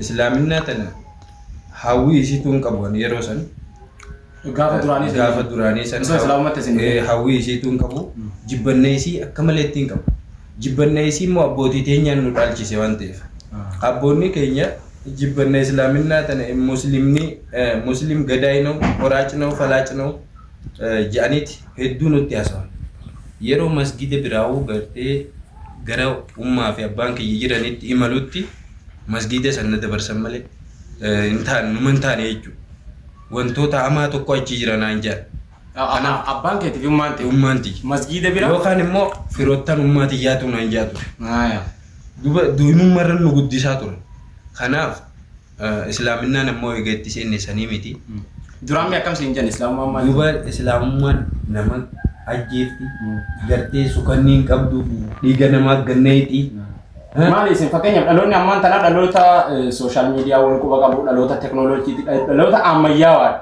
Islaaminaa tana hawwii isiituun qabu yeroo san gaafa duraanii san hawwii isiituun qabu jibbannee isii akka malee ittiin qabu. Jibbannee isii immoo abbootii teenyaan nu dhaalchise waan ta'eef abboonni keenya jibbannee islaaminaa tana muslim gadaayinoo qoraacinoo falaacinoo jedhaniiti hedduu nutti haasawan. Yeroo masgida biraawuu gartee gara ummaa fi abbaan kiyya jiranitti imalutti masgida sana dabarsan malee numan taane jechuudha. Wantoota hamaa tokko achi jiran aan jedhan. Abbaan keetiif ummaanti. Masgida bira yookaan immoo firoottan ummaati yaatu naan jedhatu. Du'imummaa irra nu guddisaa ture. Kanaaf islaaminaan ammoo eegeetti seenne sanii miti. Duraan akkam siin jedhan islaamummaan duba islaamummaan nama ajjeefti gartee sukanniin qabdu dhiiga namaa ganneeti. Maali isin fakkeenyaaf dhaloonni ammaan tana dhaloota sooshaal miidiyaa wal quba qabu dhaloota teekinooloojiiti dhaloota ammayyaawaa.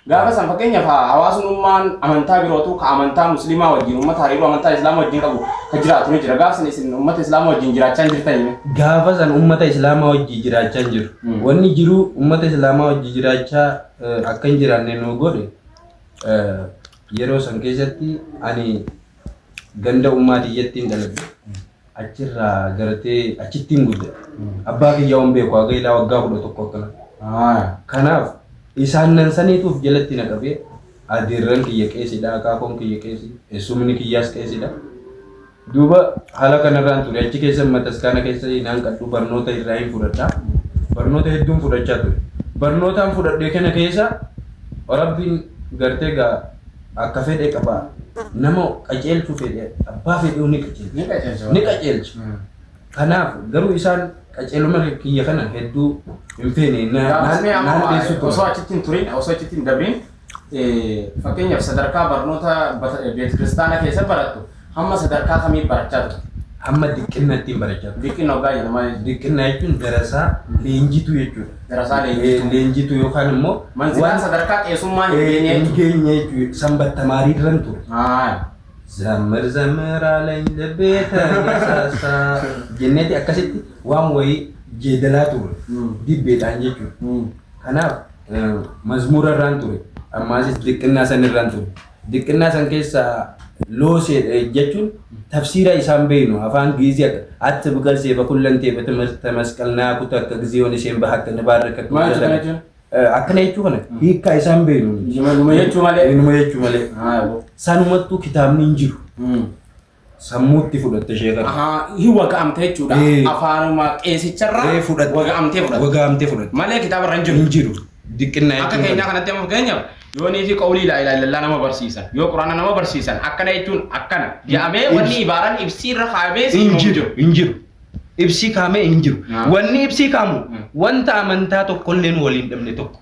Gaafa san fakkeenyaaf hawaasummaan amantaa birootu ka amantaa musliimaa wajjin uummata hariiroo amantaa islaamaa wajjin qabu ka jiraatu ni jira. Gaafa san isin uummata islaamaa wajjin jiraachaa jirtanii? Gaafa san uummata islaamaa wajjin jiraachaa jiru. Wanni jiru uummata islaamaa wajjin jiraachaa akka hin jiraanne nu godhe yeroo san keessatti ani ganda ummatiyyattiin dalage achirraa garatee achittiin gudde abbaa kiyyaa waan beeku hagailaa waggaa 11 akkana. Kanaaf isaan nan saniituuf jalatti na qabee adeerran kiyya qeesidha akaakoon kiyya qeesi eessumni kiyyaas qeesidha. Duuba haala kanarraan ture achi keessa mataskaana keessa naan qadhu barnoota irraa hin fudhadhaa. Barnoota hedduun fudhachaa ture. Barnootaan fudhadhee kana keessa rabbiin gartee gaa akka fedhe qaba. Nama qajeelchu fedhe abbaa fedhe ni qajeelcha. Kanaaf garuu isaan qajeeluma kiyya kana hedduu hin feene naan deessu ture. Osoo achittiin turin osoo achittiin dabriin fakkeenyaaf sadarkaa barnoota beetkiristaanaa keessa barattu hamma sadarkaa kamii barachaa turte? Hamma diqqinnaatti barachaa ture. Diqqinna waggaa jedhama. Diqqinna jechuun darasaa leenjitu jechuudha. Darasaa leenjitu yookaan immoo manzilaan sadarkaa qeesummaa hin geenye jechuudha. Sanbattamaarii diran ture. Zamar alain lebeeta sasa jenneeti akkasitti waan wayii jeedalaa ture. Dibbeedhaan jechuudha. Kanaaf mazmura irraan ture. Ammaasis diqqinaa san irraan ture. Diqqinaa san keessaa loosee jechuun tafsiira isaan beeknu afaan giizii akka biqilsee bakullantee batamasqalnaa kutaa akka giziyoon isheen bahakka nabaarra akkana jechuu kana hiikkaa isaan beeknu. Numa jechuu malee. Sanumattuu kitaabni hin jiru. Sammuutti fudhatte sheekara. Hin waga'amte jechuudha. Afaanuma qeesicharraa waga'amtee fudhatte. Malee kitaaba irra hin jiru. Diqqinaa akka keenyaa kanatti amma fakkeenyaaf yoonii fi qawlii laa ilaaha illallah nama barsiisan yoo quraana nama barsiisan akkana jechuun akkana jedhamee wanni ibaaraan ibsii irra kaa'amee hin jiru. Ibsii kaa'amee hin jiru. Wanni ibsii kaa'amu wanta amantaa tokkollee waliin dhabne tokko.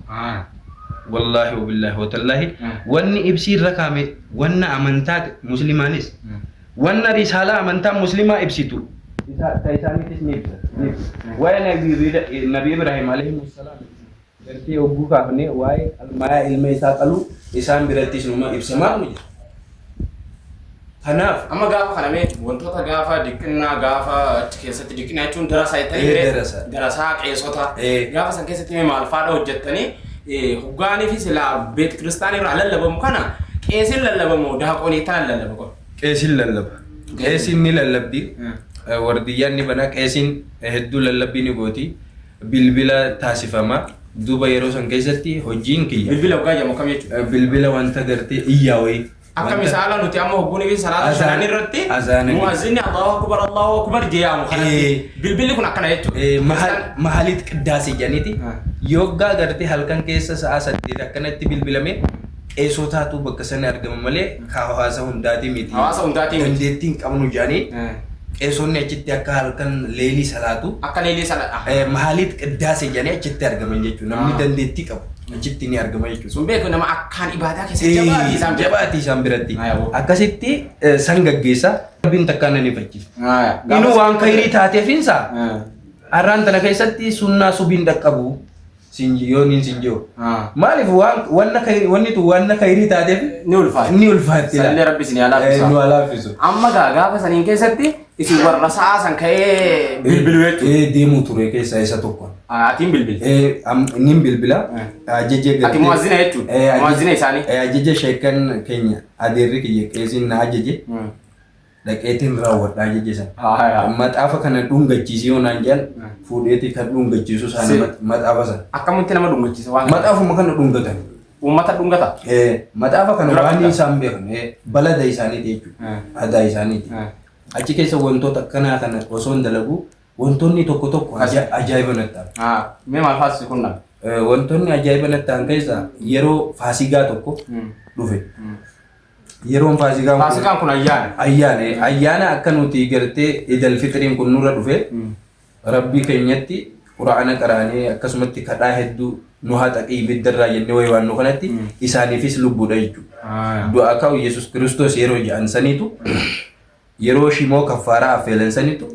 Wallaahi wabillaahi watallaahi wanni ibsii irra kaa'ame wanna amantaa muslimaanis wanna risaalaa amantaa muslimaa ibsitu. Isaaniitis ni ibsa. Waa'ee Nabii Ibrahim alayhi salaam gartee ogguu kaafnee waa'ee almayaa ilma isaa qaluu isaan birattis numa ibsamaa nu jira. Kanaaf amma gaafa kanamee wantoota gaafa diqqinaa gaafa achi keessatti diqqinaa jechuun darasaa ta'ee darasaa qeesota gaafa san keessatti maal faadha hojjettanii hoggaanii fi silaa beet kiristaanii irraa lallabamu kana qeesiin lallabamu daaqoniitaan lallaba. Qeesiin lallaba. Qeesiin ni lallabdi. Wardiyyaan ni bana qeesiin hedduu lallabbii ni gooti. Bilbila taasifama. Duuba yeroo san keessatti hojiin kiyya. Bilbila waggaa jedhamu kam jechuudha? Bilbila wanta gartee iyyaa wayii. Akka misaala nuti amma hogguunii fi salaata shanan irratti mu'azzinni Allahu akbar jedhamu kanatti bilbilli kun akkana jechuudha. Mahaliit qiddaasii jedhaniiti yoggaa gartee halkan keessa sa'a 8 akkanatti bilbilame qeesotaatu bakka sana argama malee hawaasa hundaatii miti. Hawaasa hundaatii miti. Dandeettiin qabnu jedhanii qeesonni achitti akka halkan leelii salaatu akka leelii salaata mahaliit qiddaasii jedhanii achitti argaman jechuudha. Namni dandeettii qabu achitti ni argama jechuudha. Sun beeku nama akkaan ibaadaa keessa jabaatii isaan biratti akkasitti san gaggeessa rabbiin takkaan ni fakkisa. Inuu waan khayrii taateefinsa arraan tana keessatti sunnaa subiin dhaqqabu sinjiyooniin sinjiyoo. Maaliif wanna khayrii taateef ni ulfaatti. Ni ulfaatti. Sallee rabbi isin yaa laaffisu. Nu haa laaffisu. Amma gaafa saniin keessatti isin warra sa'aasan ka'ee bilbilu jechuudha. Deemuu ture keessaa isa tokko. Atiin bilbil. Inni bilbila. Ajajee Ati muwaazina jechuudha. Muwaazina isaanii. Ajajee sheekan keenya adeerri kiyya qeesiin na ajaje. Dhaqeetiin raawwadha ajaje sana. Maxaafa kana dhungachiisee yoonaan jedhan fuudheeti kan dhungachiisu isaanii maxaafa sana. Akkamitti nama dhungachiisa waan. Maxaafuma kana dhungatan. Uummata dhungata. Maxaafa kana waan isaan beekan balada isaaniiti jechuudha. Aadaa isaaniiti. Achi keessa wantoota akkanaa kana osoo hin dalagu wantoonni tokko tokko ajaa'iba natti ta'an. Mee maal faasisi kun dha? Wantoonni ajaa'iba natti ta'an keessa yeroo faasigaa tokko dhufe. Yeroon faasigaan kun ayyaana. Ayyaana akka nuti gartee idil fitiriin kun nurra dhufe rabbii keenyatti quraana qaraanee akkasumatti kadhaa hedduu nu haa xaqii ibiddarraa jennee wayii waan nu kanatti isaaniifis lubbuudha jechuudha. Du'aa ka'u Yesuus Kiristoos yeroo jedhan saniitu yeroo shimoo kaffaaraa affeelansanitu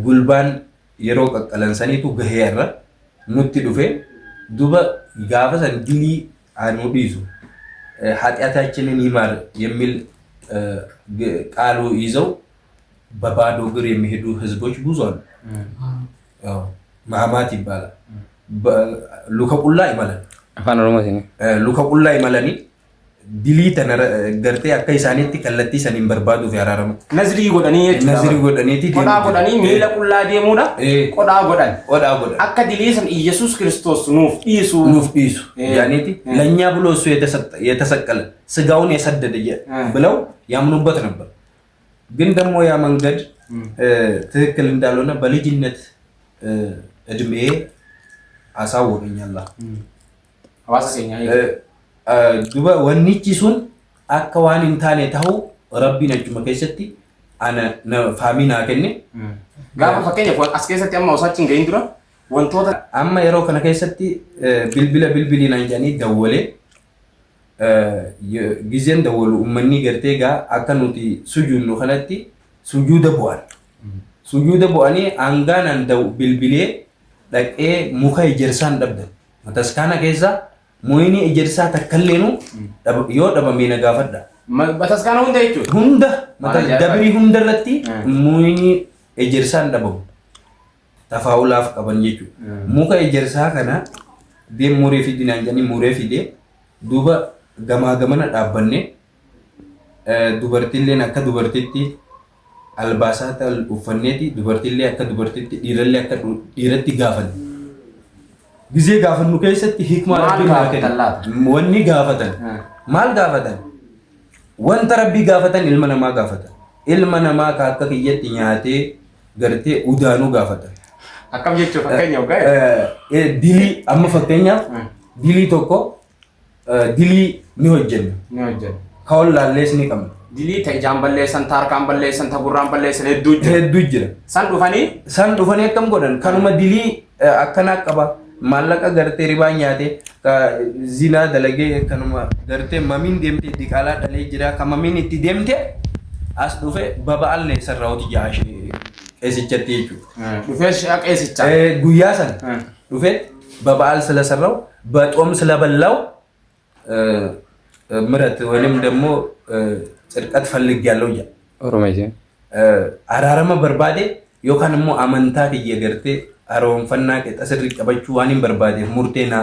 gulbaan yeroo qaqqalansanitu gahee irra nutti dhufe duba gaafa san dilii aanuu dhiisu ኃጢአታችንን ይማር የሚል ቃሉ ይዘው በባዶ እግር የሚሄዱ ህዝቦች ብዙ አሉ። ማማት ይባላል። ሉከቁላ ይመላል አፋን ኦሮሞቲ ሉከቁላ ይመላኒ ዲሊተ ገርቴ አካ ኢሳኒቲ ከለቲ ሰኒን በርባዱ ፊያራረሙ ነዝሪ ጎዳኒቲ ቆዳ ጎዳኒ ሚለ ቁላ ደሙዳ ቆዳ ጎዳን አካ ዲሊሰን ኢየሱስ ክርስቶስ ኑፍ ኢሱ ያኒቲ ለኛ ብሎ እሱ የተሰቀለ ስጋውን የሰደደ ብለው ያምኑበት ነበር። ግን ደግሞ ያ መንገድ ትክክል እንዳልሆነ በልጅነት እድሜ አሳወቀኝ አላህ አዋሰኛ duba wannichi sun akka waan hin taane ta'u rabbiin achuma keessatti ana faaminaa kenne. Gaafa fakkeenyaaf as keessatti amma osoo achi hin gahin dura wantoota amma yeroo kana keessatti bilbiliinaan jedhanii dawwalee gizeen dawwalu uummanni gartee gaa akka nuti sujuudnu kanatti sujuuda bu'an. Sujuuda bu'anii hangaanaan bilbilee dhaqee muka ejersaan dhabdan. Mataskaana keessa Muini ejersaa takkalleenu yoo dhabamee na gaafadha. Bataskaana hunda jechuudha. Hunda dabrii hunda irratti muini ejersaan dhabamu. Tafaa'ulaaf qaban jechuudha. Muka ejersaa kana deem muree fidinaan jedhanii muree fidee duuba gamaa gamana dhaabbanne dubartiilleen akka dubartiitti albaasaata uffanneeti dubartiillee akka dubartiitti dhiirallee akka dhiiratti gaafanne. Gizee gaafannu keessatti hikmaa rabbii naa kenna. Wanni gaafatan maal gaafatan? Wanta rabbii gaafatan ilma namaa gaafatan. Ilma namaa akka kiyyatti nyaatee gartee udaanuu gaafatan. Akkam jechuun fakkeenyaaf gaa'e? Dilii amma fakkeenyaaf dilii tokko dilii ni hojjenna. Kaawwan laallees ni qabna. Dilii ta'e ijaan balleessan, taarkaan balleessan, gurraan balleessan hedduu jira. San dhufanii akkam godhan kanuma dilii akkanaa qaba. Maallaqa gartee ribaa nyaate zinaa dalagee kanuma gartee mamiin deemte diqaalaa dhalee jira kan mamiin itti deemte as dhufe baba'allee sarraa'uti jaashee qeesichatti jechuudha. Dhufee qeesicha. Guyyaa san dhufee baba'al sila sarraa'u baxoom sila ballaa'u ምረት ወይንም ደግሞ ጽድቀት ፈልግ ያለው ያ ኦሮማይዜ አራረመ በርባዴ ዮካንሞ አመንታ ከየገርቴ አሮንፈና ከጠስሪ ቀበቹ ዋኒን በርባዴ ሙርቴና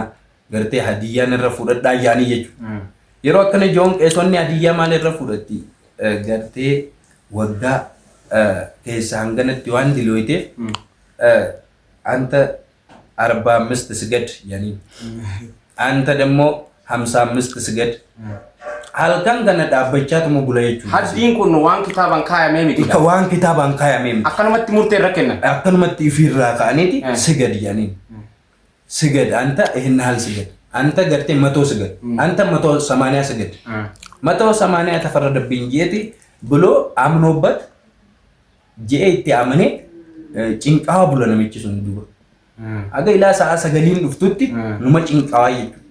ገርቴ ሀዲያን ረፉደዳ ያኒ የቹ የሮ ከነ ጆን ቀሶኒ ሀዲያ ማለ ረፉደቲ ገርቴ ወጋ ከሳንገነት ዋን ዲሎይቴ አንተ 45 ስገድ ያኒ አንተ ደግሞ 55 ስገድ halkan kana dhaabbachaa tumu bula jechuudha. Haddiin kun waan kitaabaan kaayamee miti. Waan kitaabaan kaayamee miti. Akkanumatti murtee irra kennan. Akkanumatti ifirraa ka'aniiti sigad yaaniin. Sigad anta ihinna hal sigad. Anta gartee matoo sigad. Anta matoo 80 sigad. Matoo 80 tafarradabbiin jeeti buloo amnoobbat je'ee itti amane cinqaa bula namichi sun duuba. Aga ilaa sa'a 9 dhuftutti numa cinqaa jechuudha.